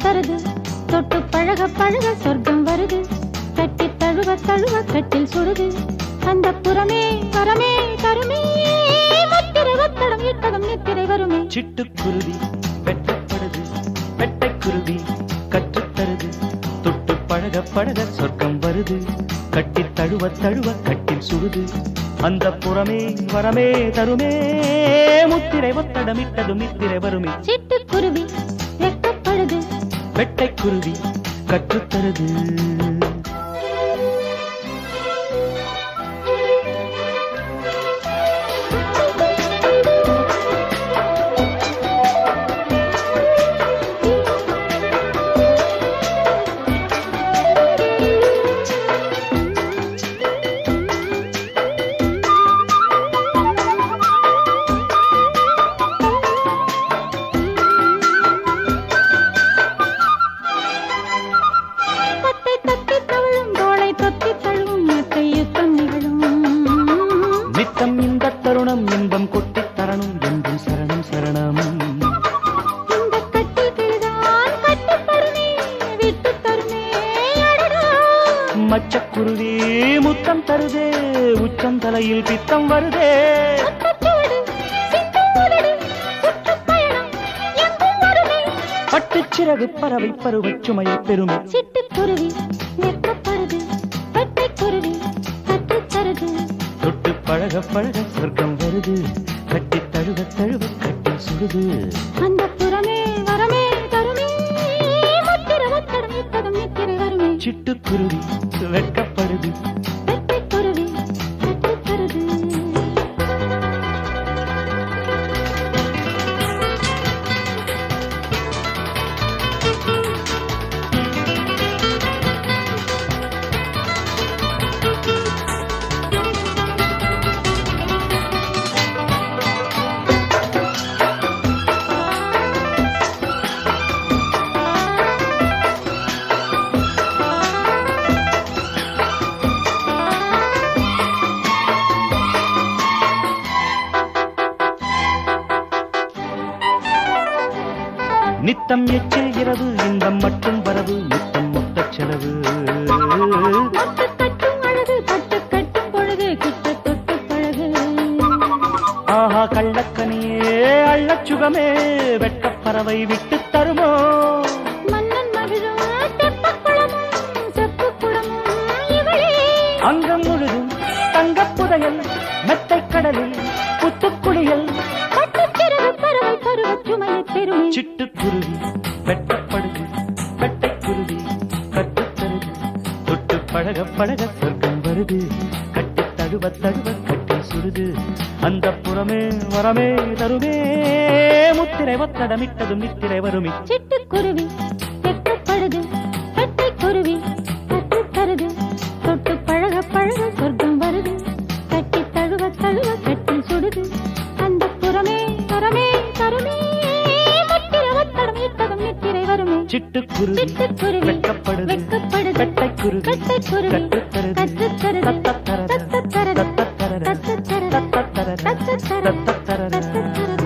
தருது தொட்டு பழக பழக சொர்க்கம் வருது கட்டி தழுவ தழுவ கட்டில் சுடுது அந்த புறமே வரமே தருமே முத்திரை ஒத்தடம் இட்டதும் நித்திரை வருமே சிட்டுக்குருவி வெட்டப்படுது வெட்டைக்குருவி கற்றுத்தருது தொட்டு பழக பழக சொர்க்கம் வருது கட்டி தழுவ தழுவ கட்டில் சுடுது அந்த புறமே வரமே தருமே முத்திரை ஒத்தடம் இட்டதும் நித்திரை வருமே சிட்டுக்குருவி வெட்டப்படுது வெட்டைக்குருவி கற்றுத்தருது நித்தம் இந்த தருணம் இன்பம் கொட்டி தரணும் என்றும் சரணம் சரணம் இந்த கட்டில்தான் கட்டுத்தருமே விட்டு தருமே மச்சக்குருவி முத்தம் தருதே உச்சம் தலையில் பித்தம் வருதே பட்டுச்சிறகு பறவை பருவச் சுமையை பெருமை சிட்டுக்குருவி வெட்டப்படுது வெட்டைக்குருவி கற்றுத்தருது தொட்டு பழக பழக சொர்க்கம் வருது கட்டி தழுவ தழுவ கட்டி சுடுது அந்த புறமே வரமே தருமே முத்திரை ஒத்தடம் இட்டதும் நித்திரை வருமே சிட்டுக்குருவி வெட்கப்படுது வெட்டைக்குருவி கற்றுத்தருது நித்தம் எச்சில் இரவு இன்பம் மட்டும் வரவு முத்தம் மொத்த செலவு கட்டும் அழகு கட்டு கட்டும் பொழுது கிட்ட தொட்டு பழகு ஆஹா கள்ளக்கனியே அள்ளச் சுகமே வெட்டப் பறவை விட்டு தருமோ மன்னன் மகிழும் தெப்பக் குளமும் செப்புக் குடமும் இவளே அங்கம் முழுதும் தங்கப் புதையல் மெத்தைக் கடலில் புத்துக்குளியல் பட்டுச்சிறகு பறவை பருவச் சுமையை பெருமை சிட்டுக்குருவி வெட்டப்படுது வெட்டைக்குருவி கற்றுத்தருது தொட்டு பழக பழக சொர்க்கம் வருது கட்டி தழுவ தழுவ கட்டி சுடுது அந்த புறமே வரமே தருமே முத்திரை ஒத்தடமிட்டதும் நித்திரை வருமே சிட்டுக்குருவி வெட்டப்படுது வெட்டைக்குருவி கற்றுத்தருது தொட்டு பழக பழக சொர்க்கம் வருது கட்டி தழுவ தழுவ கட்டில் சுடுது அந்த புறமே வரமே தருமே முத்திரை ஒத்தடம் இட்டதும் நித்திரை வருமே சிட்டுக்குருவி சிட்டுக்குருவி வெட்கப்படுது வெட்கப்படுது வெட்டைக்குருவி கட்டைக்குருவி கற்றுத்தருது கற்றுத்தருது தத்தத்தரது தத்தத்தரது தத்தத்தரது தத்தத்தரது தத்தத்தரது தத்தத்தரது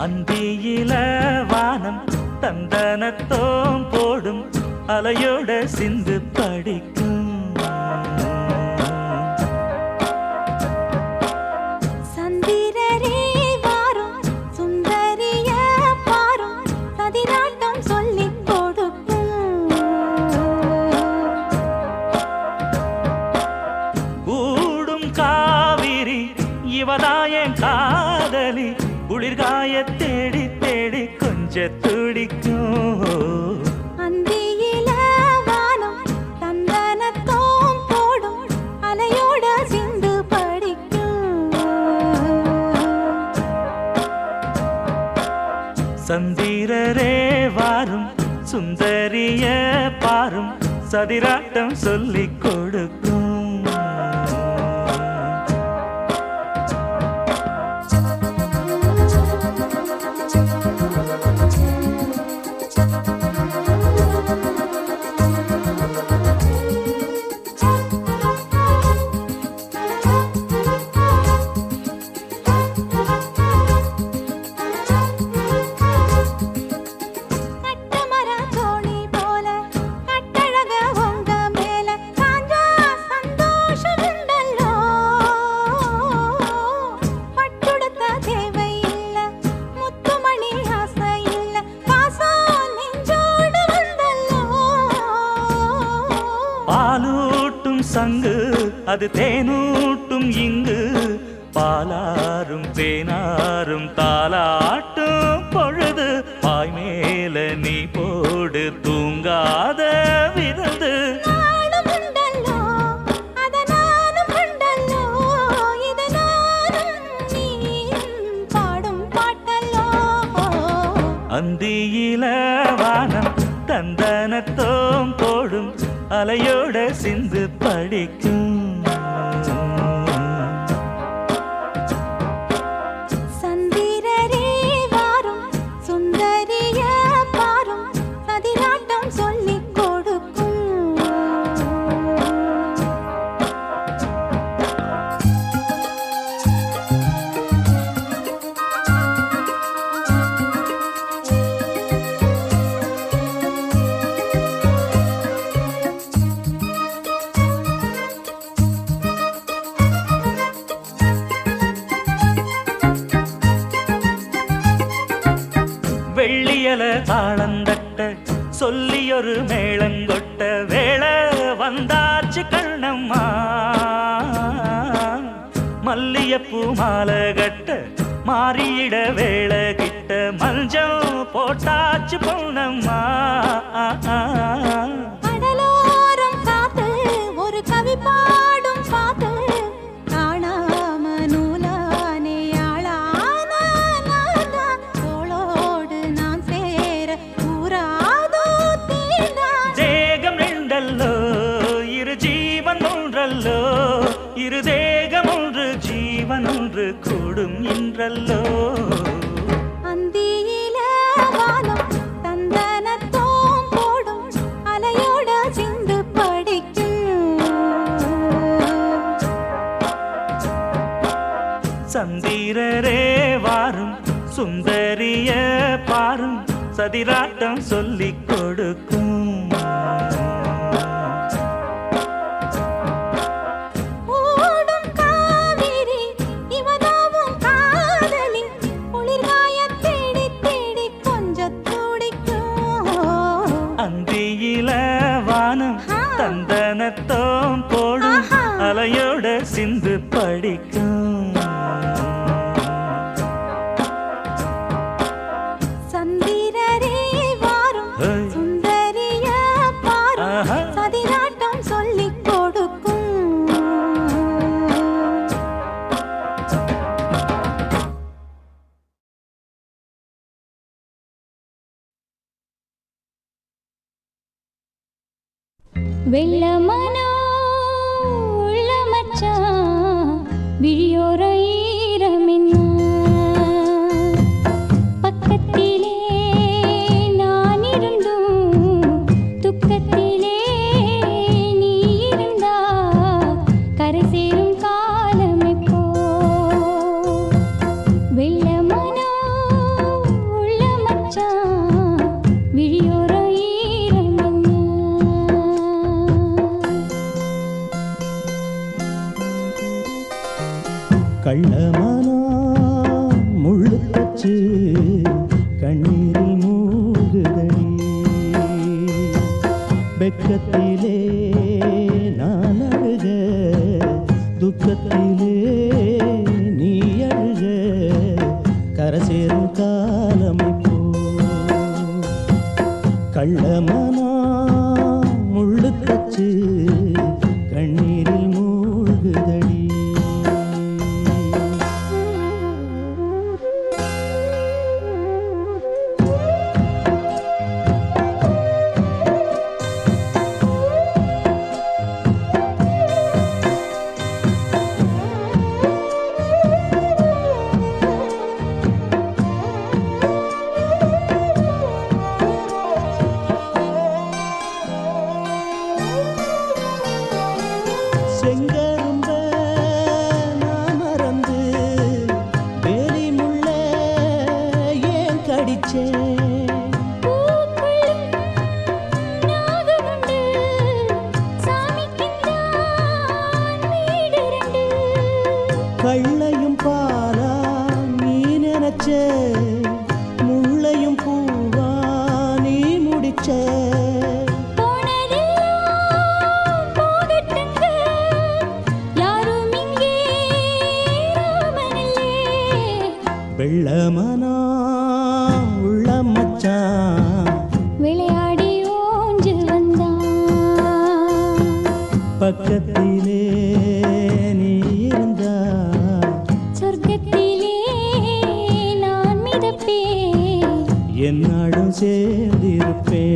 அந்தியில வானம் தந்தனத்தோம் போடும் அலையோட சிந்து படிக்கும் சந்திரரே வாரும் சுந்தரிய பாரும் சதிராட்டம் சொல்லிக் கொடுக்கும் கூடும் காவிரி இவதாயன் காதலி குளிர்காய தேடி தேடி கொஞ்ச துடிக்கும் அந்தியில வானம் தந்தனத்தோம் போடும் அலையோட சிந்து படிக்கும் சந்திரரே வாரும் சுந்தரிய பாரும் சதிராட்டம் சொல்லிக் கொடுக்கும் சங்கு அது தேனூட்டும் இங்கு பாலாரும் தேனாரும் தாலாட்டும் பொழுது பாய் மேல நீ போடு தூங்காத விருந்து அந்தியில வானம் தந்தனத்தோம் போடும் அலையோட சிந்து படிக்கும் சந்திரரே வாரும் சுந்தரிய பாரும் சதிராட்டம் சொல்லிக் கொடுக்கும் வெள்ளியல தாளந்தட்ட சொல்லியொரு மேளங்கொட்ட வேளை வந்தாச்சு கண்ணம்மா மல்லியப்பூ மாலை கட்ட மாறியிட வேளை கிட்ட மஞ்சள் போட்டாச்சு பொண்ணம்மா கடலோரம் காத்து ஒரு கவி பாடும் பாத்து காணாம நூலானே ஆளான தோளோடு நான் சேர கூறாதோ தீண்டா தேகம் ரெண்டல்லோ இரு ஜீவன் ஒன்றல்லோ இரு தேகம் ஒன்று ஜீவன் ஒன்று கூடும் இன்றல்லோ அந்தியில வானம் தந்தனத்தோம் போடும் அலையோட சிந்து படிக்கும் சந்திரரே வாரும் சுந்தரிய பாரும் சதிராட்டம் சொல்லிக் கொடுக்கும் ஓடும் காவிரி இவதாவும் காதலி குளிர்காய தேடி தேடி கொஞ்சம் துடிக்கும் அந்தியில வானம் தந்தனத்தோம் போடும் அலையோட சிந்து படிக்கும் சந்திரரே வாரும் சுந்தரிய பாரும் சதிராட்டம் சொல்லிக் கொடுக்கும் வெள்ளமனோ உள்ள மச்சான் விழியோர ஈரமின்ன பக்கத்திலே நான் இருந்தும் துக்கத்திலே நீ இருந்தா கரை சேரும் காலம் எப்போ வெள்ளமனோ உள்ள மச்சான் விழியோர ஈரமின்ன கள்ளமானா முள்ளு தச்சு கண்ணீரில் மூகுதடி வெக்கத்திலே நான் அழுக துக்கத்திலே நீ அழுக கரை சேரும் காலம் இப்போ கள்ளமானா முள்ளு தச்சு கண்ணீரில் மூழ்குதடி பக்கத்திலே நீ இருந்தா சொர்க்கத்திலே நான் மிதப்பேன் என்னாடும் சேர்ந்திருப்பேன்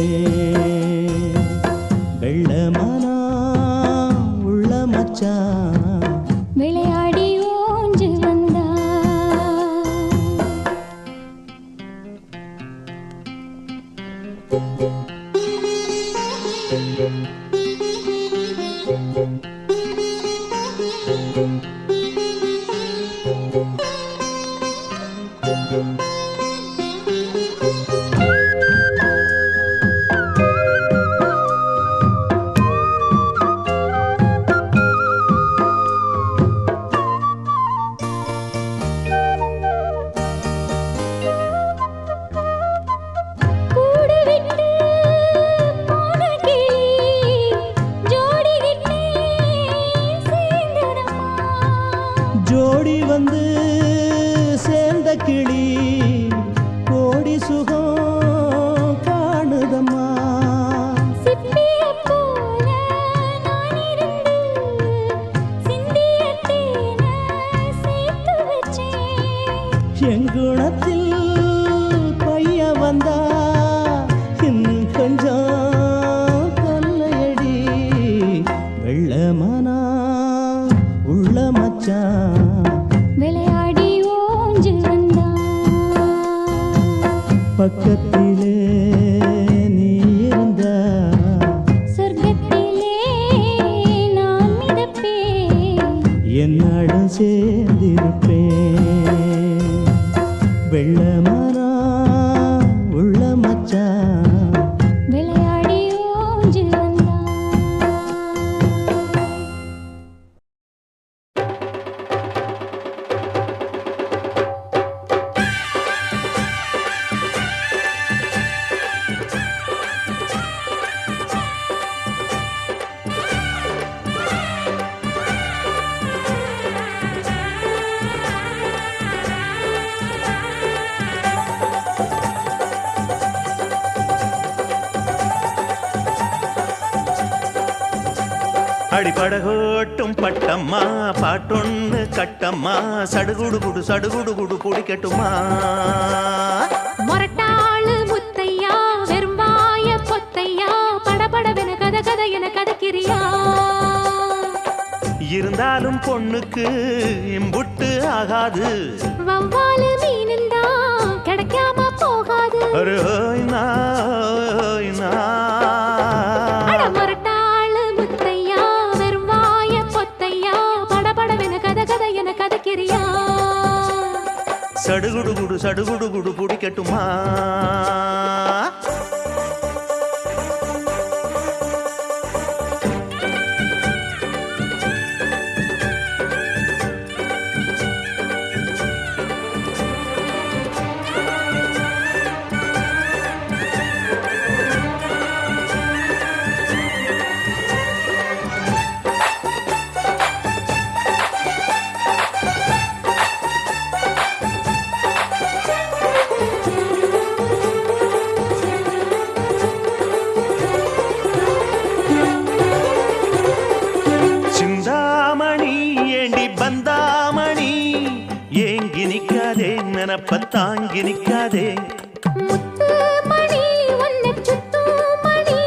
வெள்ளமானா உள்ள மச்சான் விளையாடி ஓஞ்சு வந்தா கூடு விட்டு போன கிளி ஜோடி விட்டு சேர்ந்ததம்மா ஜோடி வந்து சேர்ந்த கிளி கோடி சுகம் காணுதம்மா சிப்பியைப் போல நான் இருந்து சிந்திய தேனை சேர்த்து வச்சேன் எங்குணத்தில் பைய வந்தா இன்னும் கொஞ்சம் தொல்லையடி வெள்ளமானா உள்ள மச்சான் விளையாடி ஓஞ்சு வந்தா பக்கத்திலே நீ இருந்தா சொர்க்கத்திலே நான் மிதப்பேன் என்னாடும் சேர்ந்திருப்பேன் வெள்ளமானா உள்ள மச்சான் விளையாடி ஓஞ்சு வந்தா அடிபடகோட்டும் பட்டம்மா பாட்டொன்னு கட்டம்மா சடுகுடு குடு பிடிக்கட்டுமா மொரட்டாளு முத்தையா வெறும்பாய பொத்தையா படபடவென கத கத என கதக்கிறியா இருந்தாலும் பொண்ணுக்கு இம்புட்டு ஆகாது வவ்வாலு மீனுந்தா கிடைக்காம போகாது ஒரு ஓய்னா, ஓய்னா. அட மொரட்டாளு முத்தையா வெறும்பாய பொத்தையா படபடவென கத கத என கதக்கிறியா சடுகுடு குடு பிடிக்கட்டுமா நினப்ப தாங்கி நிக்காதே முத்து மணி உன்னை சுத்தும் மணி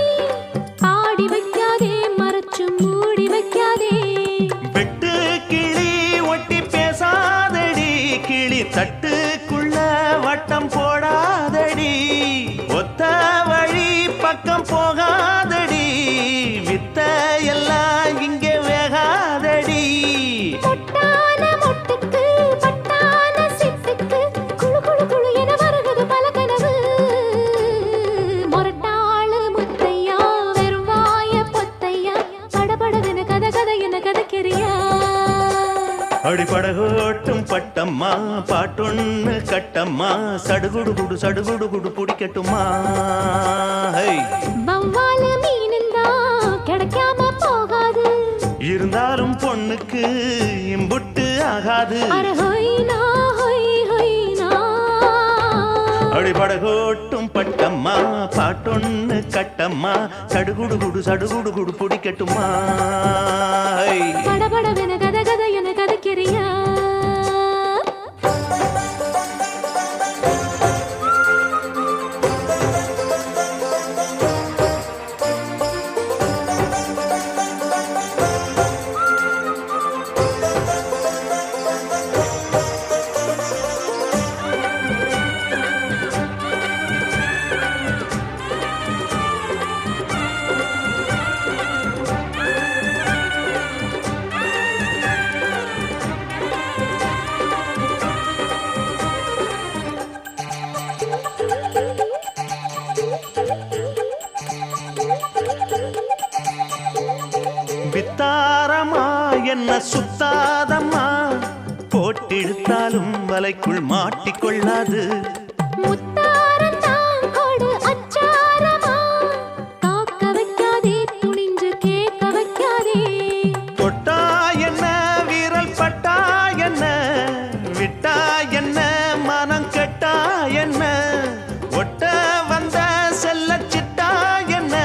ஆடி வைக்காதே மறைச்சு மூடி வைக்காதே வெட்டு கிளி ஒட்டி பேசாதடி கிளி தட்டுக்குள்ள வட்டம் போடாதடி ஒத்த வழி பக்கம் போகாதடி வித்த எல்லாம் இங்கே வேகாதடி பொட்டான மொட்டுக்கு பட்டான சிட்டுக்கு குளு குளு குளு என வருகுது பல கனவு மொரட்டாளு முத்தையா வெறும் வாய பொத்தையா படபடவென கத கத என கதக்கிறியா அடிபடகோட்டும் பட்டம்மா பாட்டொன்னு கட்டம்மா சடுகுடு குடு பிடிக்கட்டுமா வவ்வாலு மீனுந்தா கிடைக்காம போகாது இருந்தாலும் பொண்ணுக்கு இம்புட்டு ஆகாது ஹொய் ஹொய்னா அடிபடகோட்டும் பட்டம்மா பாட்டொன்னு கட்டம்மா சடுகுடு குடு சடுகுடு குடு பிடிக்கட்டுமா படபடவென கத கத என கதைக்கிறியா வித்தாரமா என்ன சுத்தாதம்மா போட்டெடுத்தாலும் வலைக்குள் மாட்டிக்கொள்ளாது முத்தாரத்தான் கொடு அச்சாரமா காக்க வைக்காதே துணிஞ்சு கேட்க வைக்காதே தொட்டா என்ன வீரல் பட்டா என்ன விட்டா என்ன மனம் கெட்டா என்ன ஒட்ட வந்த செல்ல சிட்டா என்ன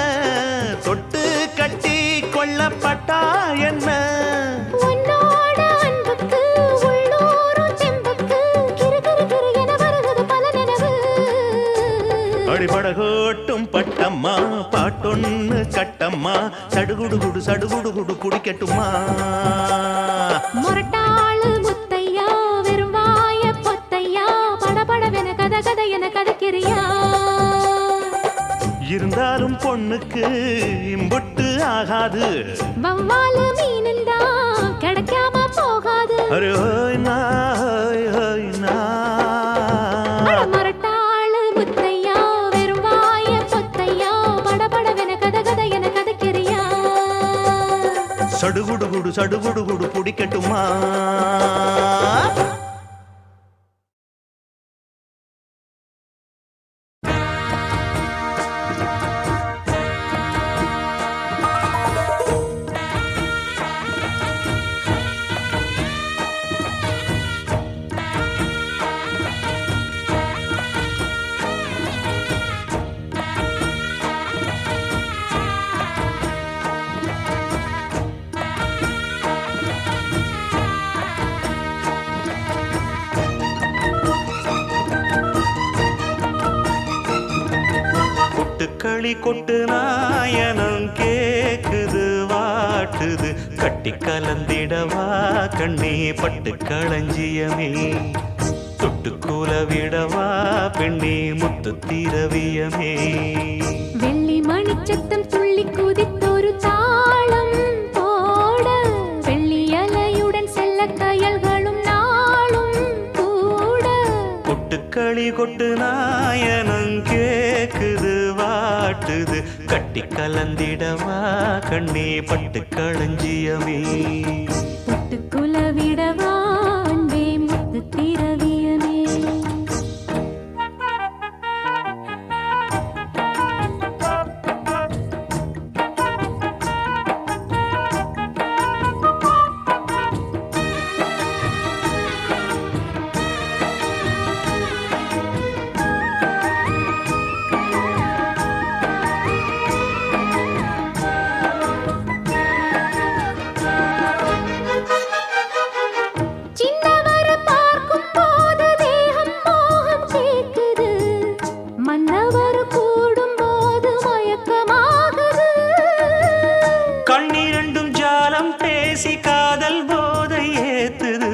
தொட்டு கட்டி கொள்ளப்பட்டா என்ன உன்னோட அன்புக்கு உள்ளூரும் தெம்புக்கு கிரு கிரு கிரு என வருகிறது பல நினைவு அடிபடகோட்டும் பட்டம்மா பாட்டொன்னு கட்டம்மா சடுகுடு குடு சடுகுடு குடு குடிக்கட்டுமா முரட்டாளு முத்தையா வெறும் வாய பொத்தையா படபடவென கத கத என கதைக்கிறியா இருந்தாலும் பொண்ணுக்கு இம்புட்டு ஆகாது வவ்வாலு மீனுந்தா கிடைக்காம போகாது அரே ஹோய் நா ஹோய் ஹோய் நா அட முரட்டாளு முத்தையா வெறும் வாய பொத்தையா படபடவென கத கத என கதைக்கிறியா சடுகுடு குடு சடுகுடு குடு பிடிக்கட்டுமா கொட்டுக்களி கொட்டு நாயனம் கேக்குது வாட்டுது கட்டி கலந்திடவா கண்ணே பட்டு களஞ்சியமே தொட்டுக்கூல விடவா பெண்ணே முத்து திரவியமே வெள்ளி மணிச்சத்தம் துள்ளி குதித்தொரு தாளம் போட வெள்ளி அலையுடன் செல்ல கயல்களும் நாளும் கூட கொட்டுக்களி கொட்டு நாயனம் கேக்குது வாட்டுது கட்டி கலந்திடவா கண்ணே பட்டு களஞ்சியமே தொட்டுக்குல விடவா அன்பே முத்து திரவியமே சின்னவர பார்க்கும் போது தேகம் மோகம் கேக்குது மன்னவர் கூடும் போது மயக்கமாகுது கண்ணிரண்டும் ஜாலம் பேசி காதல் போதை ஏத்துது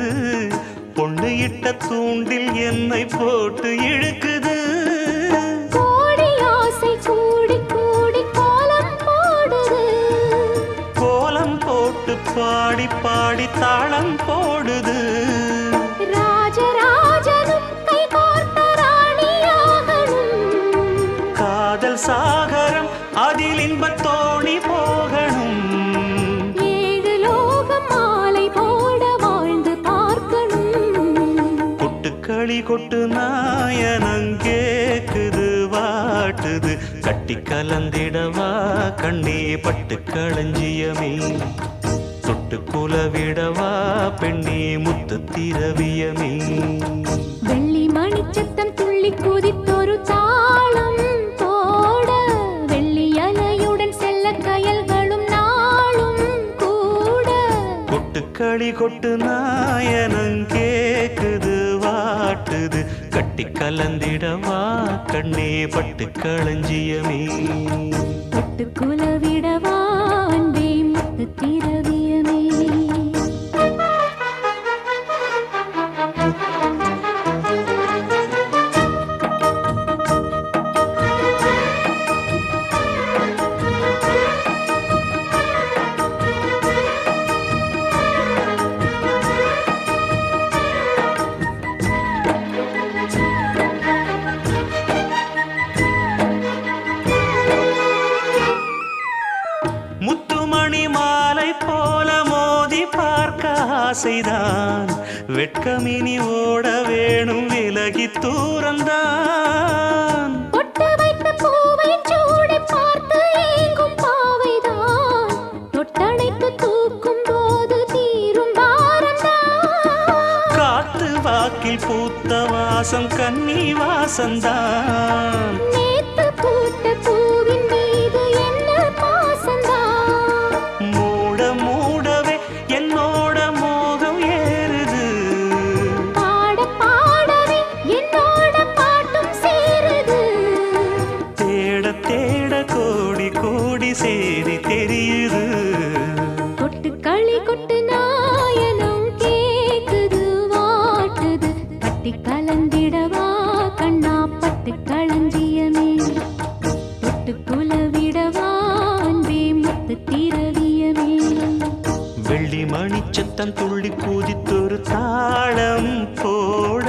பொண்ணு இட்ட தூண்டில் என்னை போட்டு இழுக்குது கோடி ஆசை கூடி கூடி கோலம் போடுது கோலம் போட்டு பாடி பாடி தாளம் போடுது ராஜராஜனும் கை கோர்த்த ராணியாகணும் காதல் சாகரம் அதில் இன்பத் தோணி போகணும் ஏழு லோகம் மாலை போட வாழ்ந்து பார்க்கணும் கொட்டுக்களி கொட்டு நாயனம் கேக்குது வாட்டுது கட்டி கலந்திடவா கண்ணே பட்டு களஞ்சியமே தொட்டு குலவிடவா பெண்ணே முத்து திரவியமே வெள்ளி மணிச்சத்தம் துள்ளி குதித்தொரு தாளம் போட களி கொட்டு நாயனம் கேக்குது வாட்டுது கட்டி கலந்திடவா கண்ணே பட்டு களஞ்சியமே பட்டு குலவிடவா அன்பே முத்து திரவியமே முத்துமணி மாலை போல மோதி பார்க்க ஆசைதான் வெட்கமினி ஓட வேணும் விலகி தூரந்தான் பொட்டு வைத்த பூவை சூடி பார்த்து ஏங்கும் பாவைதான் தொட்டணைத்து தூக்கும் போது தீரும் பாரந்தான் காத்து வாக்கில் பூத்த வாசம் கன்னி வாசந்தான் நேத்து பூத்த பூவின் மீது என்ன பாசந்தான் மூட மூடவே என்னோட மோகம் ஏறுது பாட பாடவே என்னோட பாட்டும் சேருது தேட தேட கோடி கோடி சேதி தெரியுது கொட்டு களி கொட்டு நாயனம் கேக்குது வாட்டுது கட்டி கலந்திடவா கண்ணா பட்டு களஞ்சியமே தொட்டு குலவிடவா அன்பே முத்து திரவியமே வெள்ளி மணிச்சத்தம் துள்ளி குதித்தொரு தாளம் போட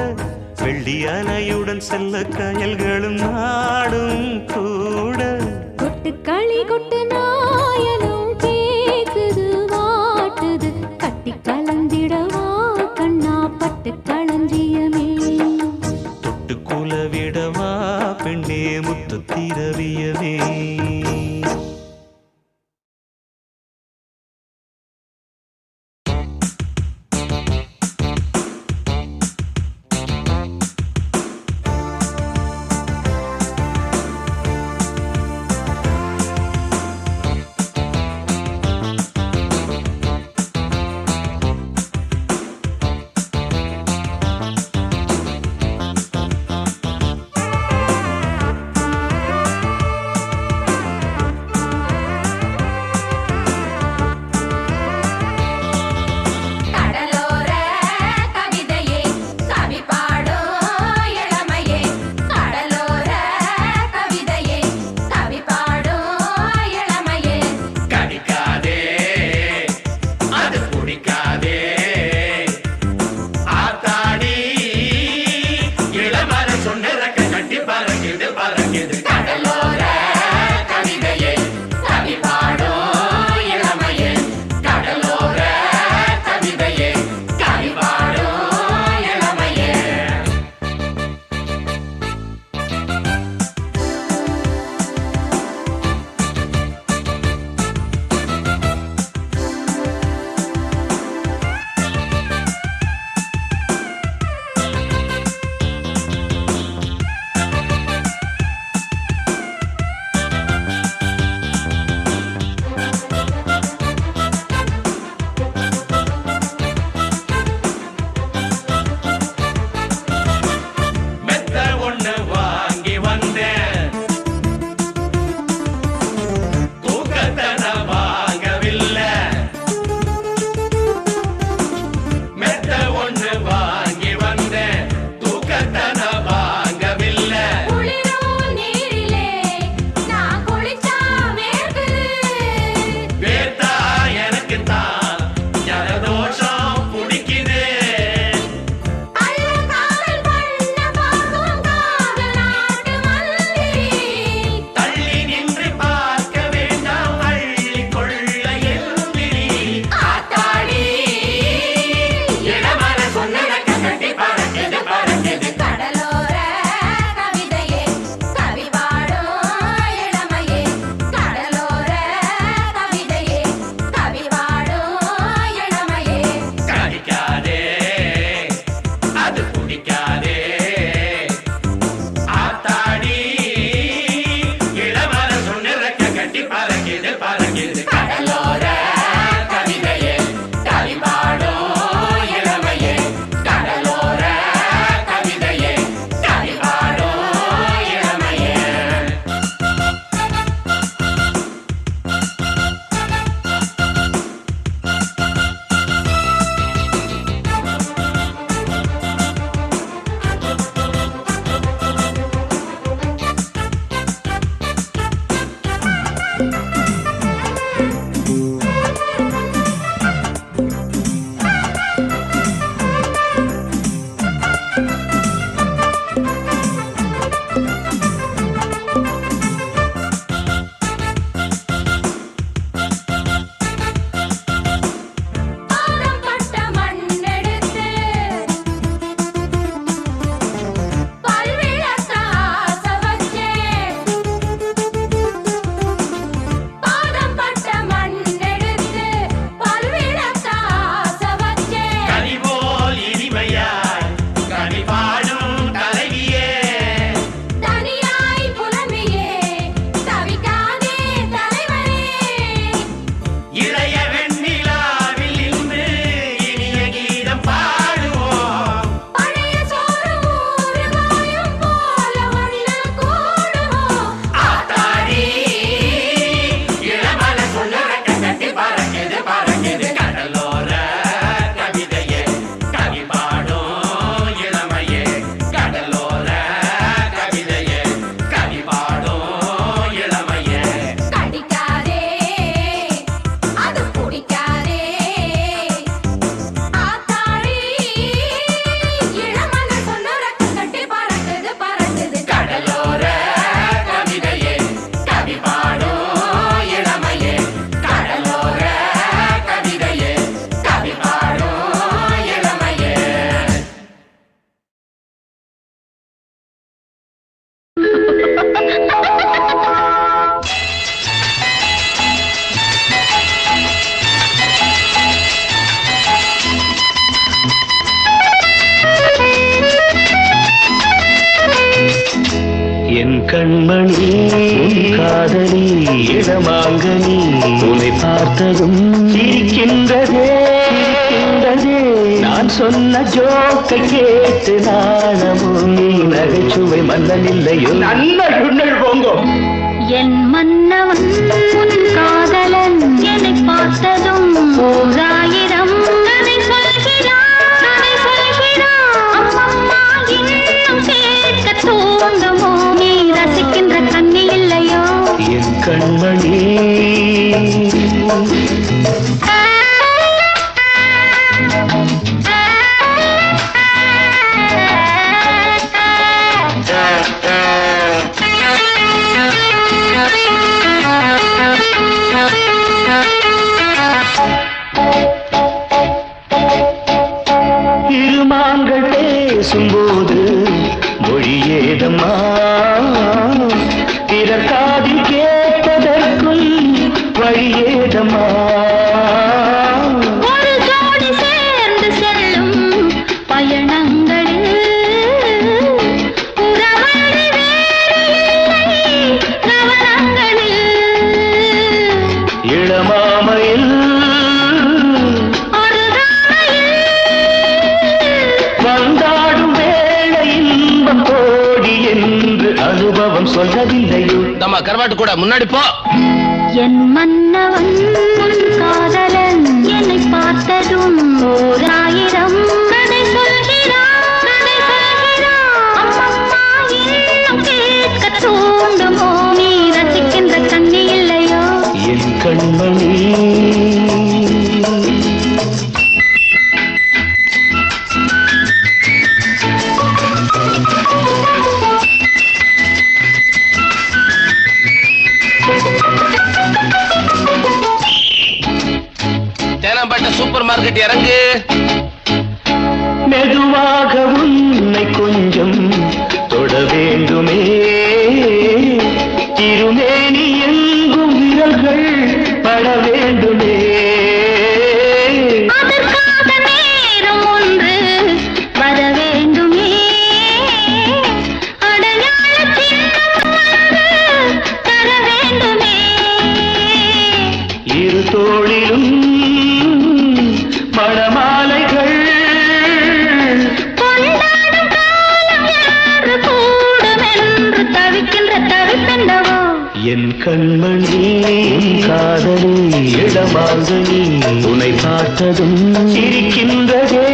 வெள்ளி அலையுடன் செல்ல கயல்களும் நாடும் கூட கொட்டு களி கொட்டு நாயனம் கேக்குது வாட்டுது கட்டி கலந்திடவா கண்ணா பட்டு களஞ்சியமே தொட்டு குலவிடவா பெண்ணே முத்து திரவியமே பார்த்ததும் சிரிக்கின்றதே நான் சொன்ன ஜோக்கை கேட்டு நாணமும் நீ நகைச்சுவை மன்னனில்லையோ நன்னல் போங்கோ என் மன்னவன் உன் காதலன் என்னை பார்த்ததும் ஓராயிரம் கதை சொல்கிறான் அம்மம்மா இன்னும் கேட்க தூண்டுமோ நீ ரசிக்கின்ற கண்ணி இல்லையோ என் கண்மணி இருமாங்கள் பேசும்போது மொழியேதம்மா பிறர் காதில் கேட்பதற்குள் வழியேதம்மா ஒரு ஜோடி சேர்ந்து செல்லும் பயணங்களில் உறவழி வேறு இல்லை கவனங்களில் இளமாமையில் வந்தாடும் வேளை இன்பம் கோடி என்று அனுபவம் சொல்லவில்லையோ நம்ம கருவாட்டு கூட முன்னாடி போ என் மன்னவன் உன் காதலன் என்னை பார்த்ததும் ஓராயிரம் கதை சொல்கிறான் அம்மம்மா இன்னும் கேட்க தூண்டுமோ நீ ரசிக்கின்ற கண்ணி இல்லையோ என் கண்மணி தேனாம்பேட்டை சூப்பர் மார்க்கெட் இறங்கு மெதுவாக உன்னை கொஞ்சம் தொட வேண்டுமே திருமேனி எங்கும் விரல்கள் பட வேண்டுமே அதற்காக நேரம் ஒன்று வர வேண்டுமே அடையாள சின்னம் ஒன்று தர வேண்டுமே இரு தோளிலும் மணமாலைகள் கொண்டாடும் காலம் யாரு கூடும் என்று தவிக்கின்ற தவிப்பெண்டவோ என் கண்மணி காதலி இடமாங்கனி உன்னை பார்த்ததும் சிரிக்கின்றதே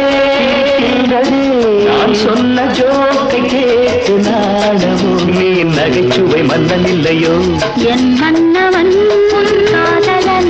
நான் சொன்ன ஜோக்கை கேட்டு நாடமும் நீ நகைச்சுவை மன்னன் இல்லையோ என் மன்னவன் உன் காதலன்